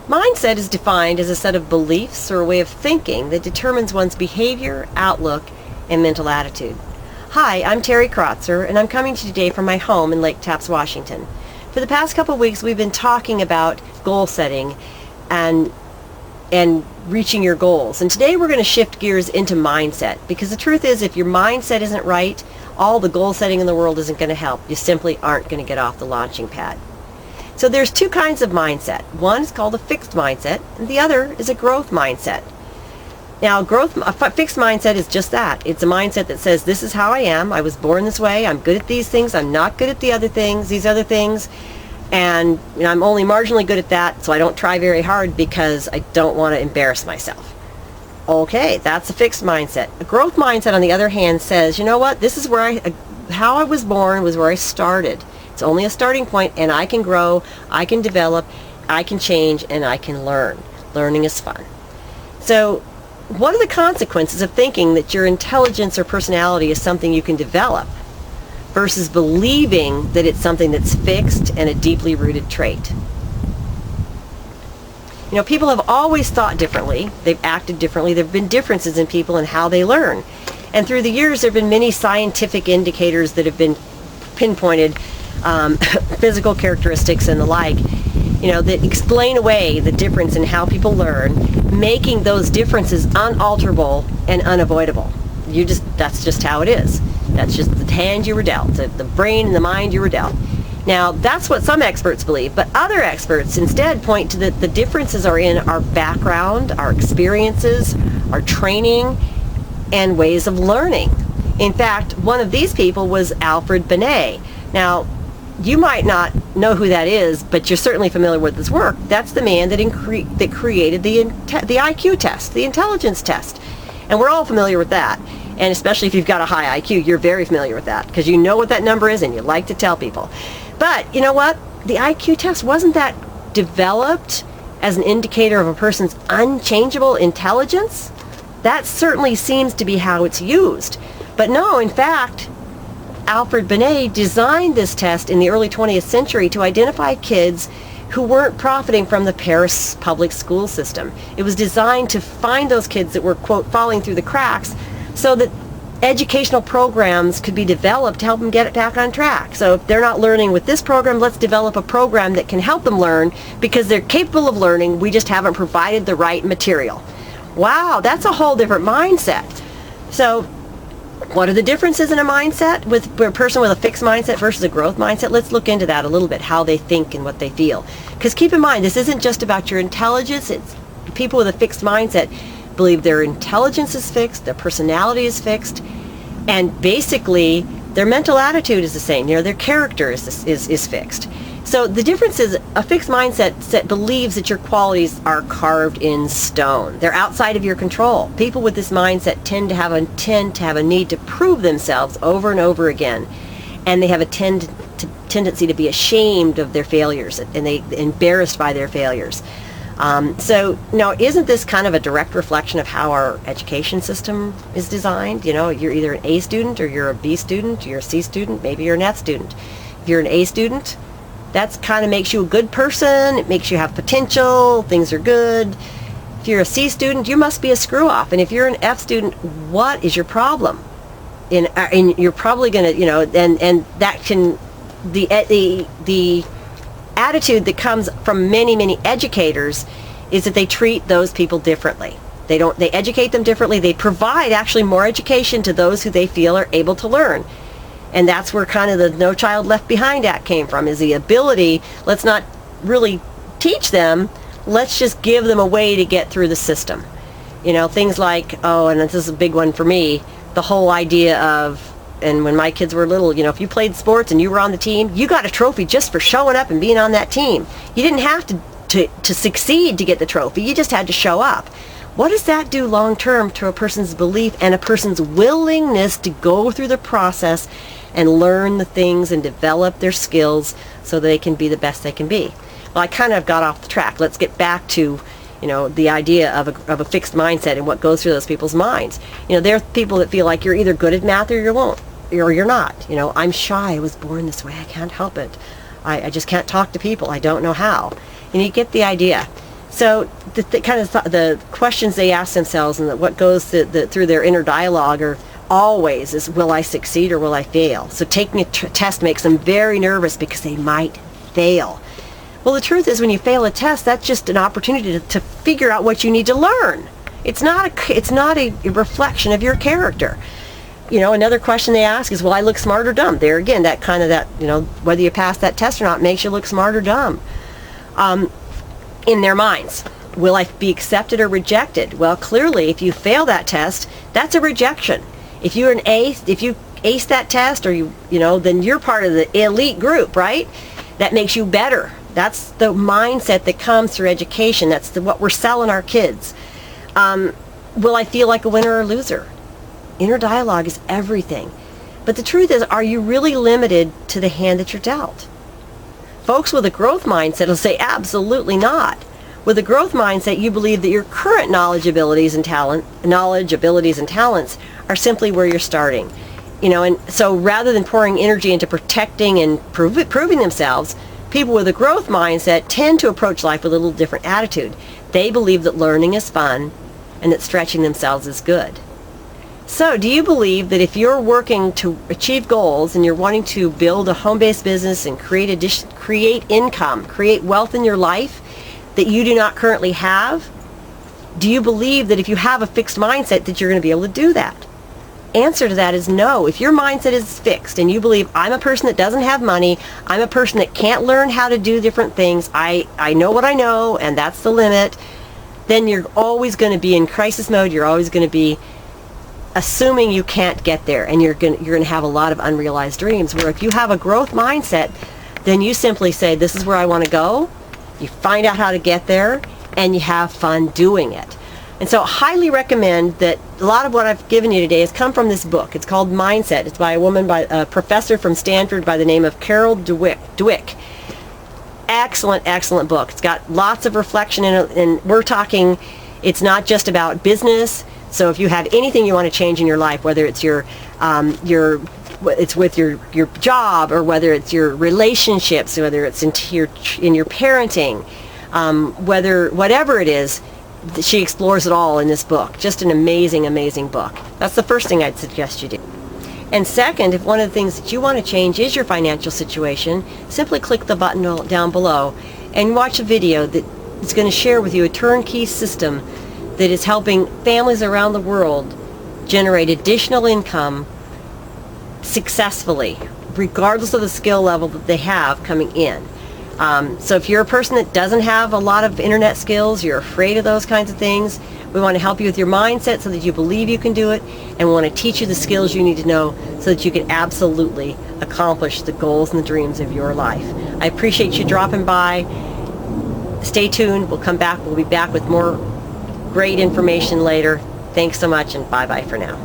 Mindset is defined as a set of beliefs or a way of thinking that determines one's behavior, outlook, and mental attitude. Hi, I'm Terry Krotzer, and I'm coming to you today from my home in Lake Tapps, Washington. For the past couple of weeks, we've been talking about goal setting and reaching your goals. And today we're going to shift gears into mindset, because the truth is, if your mindset isn't right, all the goal setting in the world isn't going to help. You simply aren't going to get off the launching pad. So there's two kinds of mindset. One is called a fixed mindset, and the other is a growth mindset. Now, a fixed mindset is just that. It's a mindset that says, this is how I am. I was born this way. I'm good at these things. I'm not good at these other things. And I'm only marginally good at that, so I don't try very hard because I don't want to embarrass myself. Okay, that's a fixed mindset. A growth mindset, on the other hand, says, you know what? This is how I was born was where I started. It's only a starting point, and I can grow, I can develop, I can change, and I can learn. Learning is fun. So what are the consequences of thinking that your intelligence or personality is something you can develop versus believing that it's something that's fixed and a deeply rooted trait? People have always thought differently. They've acted differently. There have been differences in people and how they learn. And through the years, there have been many scientific indicators that have been pinpointed, physical characteristics and the like, that explain away the difference in how people learn, making those differences unalterable and unavoidable. That's just how it is. That's just the hand you were dealt, the brain and the mind you were dealt. Now, that's what some experts believe, but other experts instead point to the differences are in our background, our experiences, our training, and ways of learning. In fact, one of these people was Alfred Binet. Now, you might not know who that is, but you're certainly familiar with his work. That's the man that created the IQ test, the intelligence test. And we're all familiar with that. And especially if you've got a high IQ, you're very familiar with that because you know what that number is and you like to tell people. But you know what? The IQ test wasn't that developed as an indicator of a person's unchangeable intelligence. That certainly seems to be how it's used. But no, in fact, Alfred Binet designed this test in the early 20th century to identify kids who weren't profiting from the Paris public school system. It was designed to find those kids that were, quote, falling through the cracks so that educational programs could be developed to help them get it back on track. So if they're not learning with this program, let's develop a program that can help them learn because they're capable of learning. We just haven't provided the right material. Wow, that's a whole different mindset. So what are the differences in a mindset with a person with a fixed mindset versus a growth mindset? Let's look into that a little bit, how they think and what they feel. Because keep in mind, this isn't just about your intelligence. It's people with a fixed mindset believe their intelligence is fixed, their personality is fixed, and basically their mental attitude is the same. Their character is fixed. So the difference is a fixed mindset believes that your qualities are carved in stone. They're outside of your control. People with this mindset tend to have a need to prove themselves over and over again, and they have a tendency to be ashamed of their failures and embarrassed by their failures. So now, isn't this kind of a direct reflection of how our education system is designed? You're either an A student or you're a B student, you're a C student, maybe you're an F student. If you're an A student, that kind of makes you a good person. It makes you have potential. Things are good. If you're a C student, you must be a screw-off. And if you're an F student, what is your problem? And you're probably going to, and that can, the attitude that comes from many educators is that they treat those people differently. They educate them differently. They provide actually more education to those who they feel are able to learn. And that's where kind of the No Child Left Behind Act came from, is the ability, let's not really teach them, let's just give them a way to get through the system. Things like, and this is a big one for me, the whole idea of, and when my kids were little, if you played sports and you were on the team, you got a trophy just for showing up and being on that team. You didn't have to succeed to get the trophy. You just had to show up. What does that do long term to a person's belief and a person's willingness to go through the process and learn the things and develop their skills so they can be the best they can be? Well, I kind of got off the track. Let's get back to the idea of a fixed mindset and what goes through those people's minds. There are people that feel like you're either good at math or you're not. I'm shy. I was born this way. I can't help it. I just can't talk to people. I don't know how. You get the idea. So the questions they ask themselves and what goes through their inner dialogue are always is, will I succeed or will I fail? So taking a test makes them very nervous because they might fail. Well, the truth is when you fail a test, that's just an opportunity to figure out what you need to learn. It's not a reflection of your character. Another question they ask is, will I look smart or dumb? There again, whether you pass that test or not makes you look smart or dumb. In their minds, will I be accepted or rejected? Well, clearly, if you fail that test, that's a rejection. If you ace that test, or then you're part of the elite group, right? That makes you better. That's the mindset that comes through education. That's what we're selling our kids. Will I feel like a winner or a loser? Inner dialogue is everything. But the truth is, are you really limited to the hand that you're dealt? Folks with a growth mindset will say absolutely not. With a growth mindset, you believe that your current knowledge, abilities, and talents are simply where you're starting. And so rather than pouring energy into protecting and proving themselves, people with a growth mindset tend to approach life with a little different attitude. They believe that learning is fun and that stretching themselves is good. So do you believe that if you're working to achieve goals and you're wanting to build a home-based business and create income, create wealth in your life that you do not currently have, do you believe that if you have a fixed mindset that you're going to be able to do that? Answer to that is no. If your mindset is fixed and you believe, I'm a person that doesn't have money, I'm a person that can't learn how to do different things, I know what I know and that's the limit, then you're always going to be in crisis mode. You're always going to be assuming you can't get there, and you're going to have a lot of unrealized dreams. Where if you have a growth mindset, then you simply say, this is where I want to go. You find out how to get there, and you have fun doing it. And so I highly recommend that a lot of what I've given you today has come from this book. It's called Mindset. It's by a professor from Stanford by the name of Carol Dweck. Excellent book. It's got lots of reflection in it, and we're talking, it's not just about business. So if you have anything you want to change in your life, whether it's it's with your job, or whether it's your relationships, whether it's in your parenting, whatever it is, she explores it all in this book. Just an amazing book. That's the first thing I'd suggest you do. And second, if one of the things that you want to change is your financial situation, simply click the button down below and watch a video that is going to share with you a turnkey system that is helping families around the world generate additional income successfully, regardless of the skill level that they have coming in. So if you're a person that doesn't have a lot of internet skills, you're afraid of those kinds of things, we want to help you with your mindset so that you believe you can do it, and we want to teach you the skills you need to know so that you can absolutely accomplish the goals and the dreams of your life. I appreciate you dropping by. Stay tuned. We'll come back. We'll be back with more great information later. Thanks so much, and bye-bye for now.